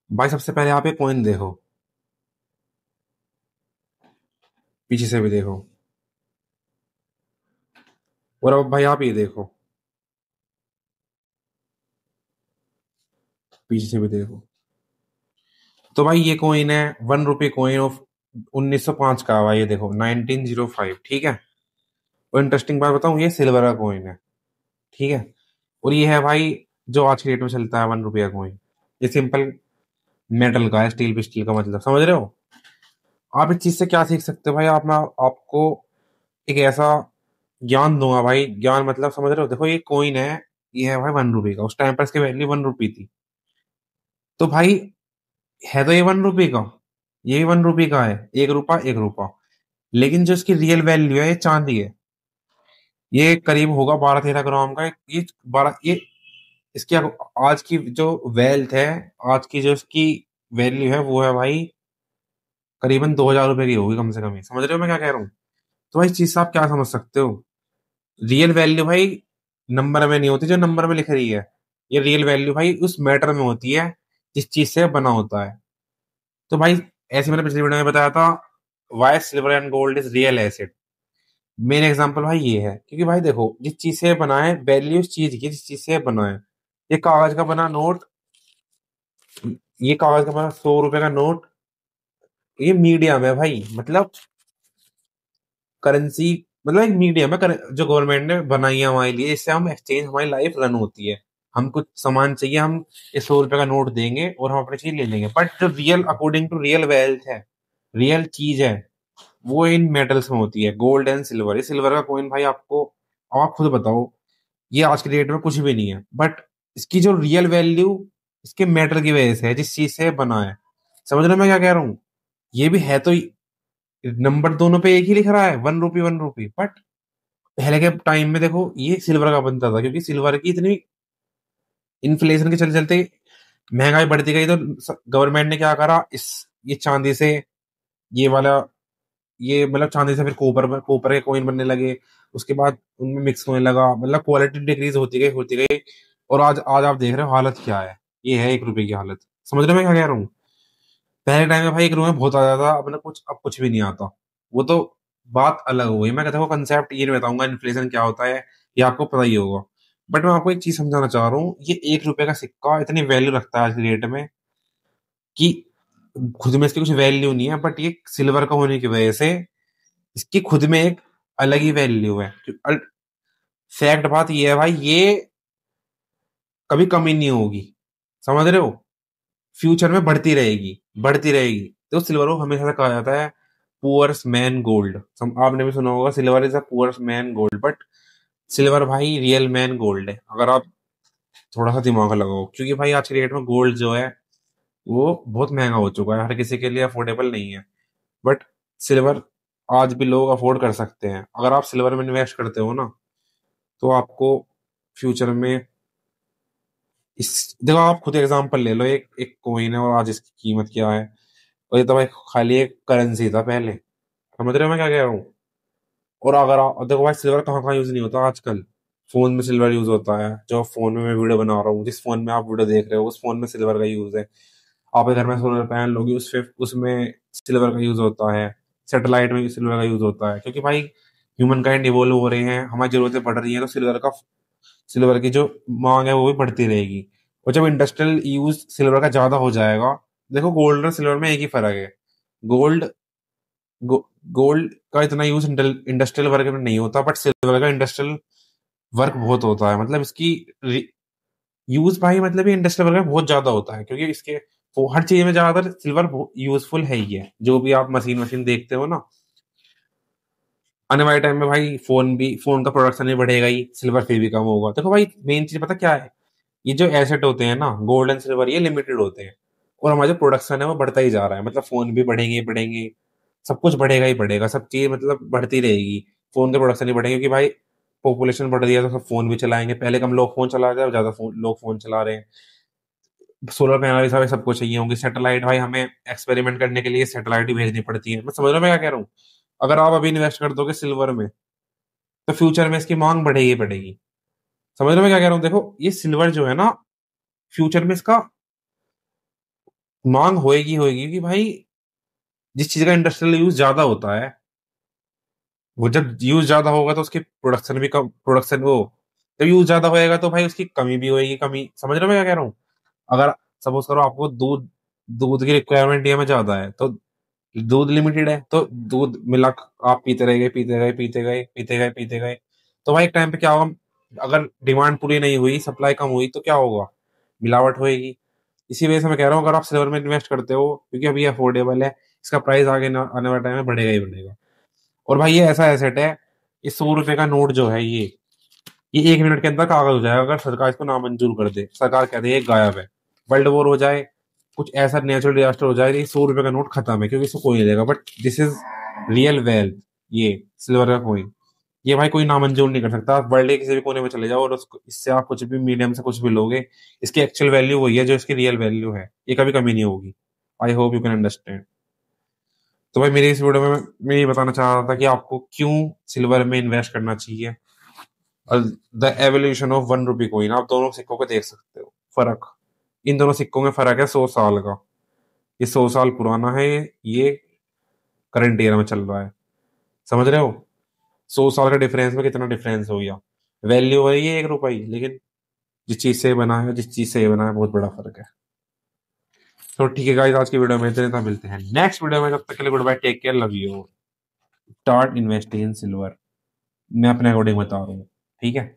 भाई सबसे पहले आप ये कॉइन देखो, पीछे से भी देखो। और अब भाई आप ये देखो, पीछे से भी देखो। तो भाई ये कॉइन है 1 रुपये कॉइन ऑफ 1905 का। भाई ये देखो 1905, ठीक है। और इंटरेस्टिंग बात बताऊं, ये सिल्वर का कॉइन है, ठीक है। और ये है भाई जो आज की डेट में चलता है 1 रुपये का कॉइन। ये सिंपल मेटल का है, स्टील पिस्टील का, मतलब समझ रहे हो। आप इस चीज से क्या सीख सकते हो भाई, आप मैं आपको एक ऐसा ज्ञान दूंगा भाई। ज्ञान मतलब समझ रहे हो, देखो ये कॉइन है, ये है भाई 1 रुपये का। उस टाइम पर इसकी वैल्यू 1 रुपये थी। तो भाई है तो ये 1 रुपये का, ये भी 1 रुपये का है, 1 रुपया 1 रुपया। लेकिन जो इसकी रियल वैल्यू है, ये चांदी है। ये करीब होगा 12-13 ग्राम का। ये 12, ये इसकी आज की जो वेल्थ है, आज की जो इसकी वैल्यू है, वो है भाई करीबन 2,000 रुपए की होगी कम से कम। ही समझ रहे हो मैं क्या कह रहा हूँ। तो भाई इस चीज से आप क्या समझ सकते हो, रियल वैल्यू भाई नंबर में नहीं होती जो नंबर में लिख रही है। ये रियल वैल्यू भाई उस मैटर में होती है जिस चीज से बना होता है। तो भाई ऐसे मैंने पिछली वीडियो में बताया था, why silver and gold is real asset. Main example भाई ये है, क्योंकि भाई देखो जिस चीज से बना है, वैल्यू उस चीज की जिस चीज से बना है। ये कागज का बना नोट, ये कागज का बना 100 रुपए का नोट, ये मीडियम है भाई। मतलब करेंसी, मतलब एक मीडियम है जो गवर्नमेंट ने बनाई है हमारे लिए। इससे हम एक्सचेंज, हमारी लाइफ रन होती है। हम कुछ सामान चाहिए, हम ये 100 रुपए का नोट देंगे और हम अपनी चीज ले लेंगे। बट जो real, according to real wealth है, रियल चीज है, वो इन मेटल्स में होती है, गोल्ड एंड सिल्वर। ये सिल्वर का कॉइन भाई आपको, अब आप खुद बताओ, ये आज के डेट में कुछ भी नहीं है। बट इसकी जो रियल वैल्यू इसके मेटल की वजह से है, जिस चीज से बना है। समझ रहे हो मैं क्या कह रहा हूँ। ये भी है तो नंबर दोनों पे एक ही लिख रहा है, 1 रुपये 1 रुपये। बट पहले के टाइम में देखो ये सिल्वर का बनता था, क्योंकि सिल्वर की इतनी इन्फ्लेशन के चलते चलते महंगाई बढ़ती गई। तो गवर्नमेंट ने क्या करा, इस ये चांदी से, ये वाला, ये मतलब चांदी से फिर कॉपर के कॉइन बनने लगे। उसके बाद उनमें मिक्स होने लगा, मतलब क्वालिटी डिक्रीज होती गई होती गई। और आज आज आप देख रहे हो हालत क्या है। ये है 1 रुपए की हालत। समझ रहे हो मैं क्या कह रहा हूँ। पहले टाइम में भाई 1 रुपए में बहुत आ जाता था, अपने कुछ अब कुछ भी नहीं आता। वो तो बात अलग हो गई। मैं कहता हूँ कंसेप्ट ये नहीं बताऊंगा इन्फ्लेशन क्या होता है, ये आपको पता ही होगा। बट मैं आपको एक चीज समझाना चाह रहा हूँ, ये 1 रुपए का सिक्का इतनी वैल्यू रखता है आज की डेट में कि खुद में इसकी कुछ वैल्यू नहीं है। बट ये सिल्वर का होने की वजह से इसकी खुद में एक अलग ही वैल्यू है। फैक्ट बात ये है भाई, ये कभी कमी नहीं होगी। समझ रहे हो, फ्यूचर में बढ़ती रहेगी, बढ़ती रहेगी। तो सिल्वर को हमेशा से कहा जाता है पुअर्स मैन गोल्ड। आपने भी सुना होगा silver is a poor's man gold. But silver भाई रियल मैन गोल्ड है, अगर आप थोड़ा सा दिमाग लगाओ। क्योंकि भाई आज की डेट में गोल्ड जो है वो बहुत महंगा हो चुका है, हर किसी के लिए अफोर्डेबल नहीं है। बट सिल्वर आज भी लोग अफोर्ड कर सकते हैं। अगर आप सिल्वर में इन्वेस्ट करते हो ना, तो आपको फ्यूचर में इस, देखो आप खुद एग्जांपल ले लो, एक एक कॉइन है और आज इसकी कीमत क्या है। और ये तो भाई खाली एक करेंसी था पहले। समझ रहे हो मैं क्या कह रहा हूँ। और अगर आप देखो भाई सिल्वर कहाँ कहाँ यूज नहीं होता आजकल। फोन में सिल्वर यूज होता है, जो फोन में मैं वीडियो बना रहा हूँ, जिस फोन में आप वीडियो देख रहे हो उस फोन में सिल्वर का यूज है। आप घर में सोलर पैनल लोगे, उसमें सिल्वर का यूज होता है। सैटेलाइट में भी सिल्वर का यूज होता है, क्योंकि भाई ह्यूमन काइंड इवोल्व हो रहे हैं, हमारी जरूरतें बढ़ रही हैं। तो सिल्वर की जो मांग है वो भी बढ़ती रहेगी। और जब इंडस्ट्रियल यूज सिल्वर का ज्यादा हो जाएगा, देखो गोल्ड और सिल्वर में एक ही फर्क है। गोल्ड गो, गोल्ड का इतना यूज इंडस्ट्रियल वर्क में नहीं होता, बट सिल्वर का इंडस्ट्रियल वर्क बहुत होता है। मतलब इसकी यूज भाई, मतलब ये इंडस्ट्रियल वर्क में बहुत ज्यादा होता है, क्योंकि इसके वो हर चीज में ज्यादातर सिल्वर यूजफुल है ही है। जो भी आप मशीन मशीन देखते हो ना, आने वाले टाइम में भाई फोन का प्रोडक्शन भी बढ़ेगा ही, सिल्वर फिर भी कम होगा। देखो भाई मेन चीज पता क्या है, ये जो एसेट होते हैं ना गोल्ड एंड सिल्वर, ये लिमिटेड होते हैं। और हमारा जो प्रोडक्शन है वो बढ़ता ही जा रहा है। मतलब फोन भी बढ़ेंगे ही बढ़ेंगे, सब कुछ बढ़ेगा ही बढ़ेगा, सब चीज मतलब बढ़ती रहेगी। फोन के प्रोडक्शन ही बढ़ेंगे, क्योंकि भाई पॉपुलेशन बढ़ रही है, तो सब फोन भी चलाएंगे। पहले कम लोग फोन चला रहे थे, अब ज्यादा लोग फोन चला रहे हैं। सोलर पैनल भी सब सबको चाहिए होंगे। सैटेलाइट भाई हमें एक्सपेरिमेंट करने के लिए सैटेलाइट ही भेजनी पड़ती है। मैं समझ रहा हूँ मैं क्या कह रहा हूँ। अगर आप अभी इन्वेस्ट कर दोगे सिल्वर में, तो फ्यूचर में इसकी मांग बढ़ेगी बढ़ेगी। समझ रहे हो मैं क्या कह रहा हूँ। देखो ये सिल्वर जो है ना, फ्यूचर में इसका मांग होएगी होएगी कि भाई जिस चीज का इंडस्ट्रियल यूज ज्यादा होता है, वो जब यूज ज्यादा होगा तो उसकी प्रोडक्शन भी कम, प्रोडक्शन वो जब यूज ज्यादा होएगा तो भाई उसकी कमी भी होएगी, कमी, समझ रहे हो मैं क्या कह रहा हूँ? अगर सपोज करो आपको दूध, दूध की रिक्वायरमेंट इंडिया में ज्यादा है, तो दूध लिमिटेड है, तो दूध मिला, आप पीते रह गए, पीते गए, पीते गए, पीते गए, पीते गए, तो भाई एक टाइम पे क्या होगा, अगर डिमांड पूरी नहीं हुई, सप्लाई कम हुई, तो क्या होगा? मिलावट होएगी। इसी वजह से मैं कह रहा हूँ, अगर आप सिल्वर में इन्वेस्ट करते हो, क्योंकि अभी अफोर्डेबल है, इसका प्राइस आगे आने वाले टाइम में बढ़ेगा ही बढ़ेगा। और भाई ये ऐसा एसेट है, ये 100 रुपए का नोट जो है, ये 1 मिनट के अंदर कागज हो जाएगा, अगर सरकार इसको नामंजूर कर दे, सरकार कह दे ये गायब है, वर्ल्ड वॉर हो जाए, कुछ ऐसा नेचुरल डिजास्टर हो जाए, ये 100 रुपए का नोट खत्म है, क्योंकि इसको कोई नहीं लेगा। But this is real wealth, ये सिल्वर का कॉइन, ये भाई कोई नामंजूर नहीं कर सकता। आप वर्ल्ड के किसी भी कोने में चले जाओ और उसको, इससे आप कुछ भी मीडियम से कुछ भी लोगे, इसकी एक्चुअल वैल्यू वही है जो इसकी रियल वैल्यू है, ये कभी कमी नहीं होगी। I hope you can understand. तो भाई मेरी इस वीडियो में मैं ये बताना चाह रहा था कि आपको क्यों सिल्वर में इन्वेस्ट करना चाहिए, और the evolution of 1 rupee coin. आप दोनों सिक्कों को देख सकते हो, फर्क, इन दोनों सिक्कों में फर्क है 100 साल का। ये 100 साल पुराना है, ये करंट ईयर में चल रहा है, समझ रहे हो? 100 साल का डिफरेंस में कितना डिफरेंस हो गया। वैल्यू वही है 1 रुपये, लेकिन जिस चीज से ये बना है, जिस चीज से ये बना है, बहुत बड़ा फर्क है। तो ठीक है गाइस, आज की वीडियो में इतने था, मिलते हैं नेक्स्ट वीडियो में, तब तक के लिए goodbye, take care, love you. Start investing in silver, मैं अपने अकॉर्डिंग बता रहा हूँ, ठीक है।